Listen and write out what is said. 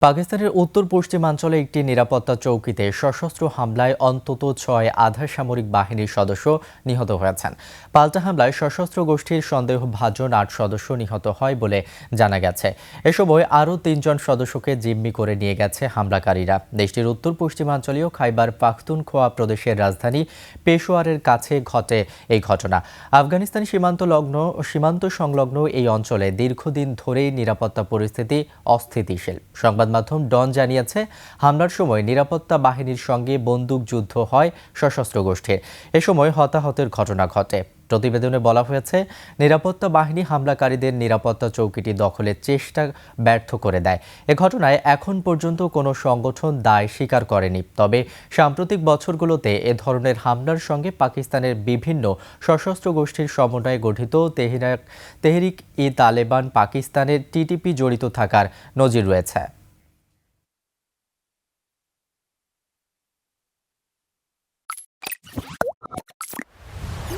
পাকিস্তানের উত্তর পশ্চিমাঞ্চলে একটি নিরাপত্তা চৌকিতে সশস্ত্র হামলায় অন্তত ৬ আধা সামরিক বাহিনীর সদস্য নিহত হয়েছেন। পাল্টা হামলায় সশস্ত্র গোষ্ঠীর সন্দেহভাজন ৮ সদস্য নিহত হয় বলে জানা গেছে। এ সময় আরও ৩ জন সদস্যকে জিম্মি করে নিয়ে গেছে হামলাকারীরা। দেশটির উত্তর পশ্চিমাঞ্চলীয় খাইবার পাখতুনখোয়া প্রদেশের রাজধানী পেশোয়ারের কাছে ঘটে এই ঘটনা। আফগানিস্তান সীমান্ত সংলগ্ন এই অঞ্চলে দীর্ঘদিন ধরেই নিরাপত্তা পরিস্থিতি অস্থিতিশীল। সংবাদ মাধ্যম ডন জানিয়েছে, হামলার সময় নিরাপত্তা বাহিনীর সঙ্গে বন্দুকযুদ্ধ হয় সশস্ত্র গোষ্ঠীর। এ সময় হতাহতের ঘটনা ঘটে। প্রতিবেদনে বলা হয়েছে, নিরাপত্তা বাহিনী হামলাকারীদের নিরাপত্তা চৌকিটি দখলের চেষ্টা ব্যর্থ করে দেয়। এ ঘটনায় এখন পর্যন্ত কোনো সংগঠন দায় স্বীকার করেনি। তবে সাম্প্রতিক বছরগুলোতে এ ধরনের হামলার সঙ্গে পাকিস্তানের বিভিন্ন সশস্ত্র গোষ্ঠীর সমন্বয়ে গঠিত তেহরিক-ই-তালেবান পাকিস্তানের টিটিপি জড়িত থাকার নজির রয়েছে।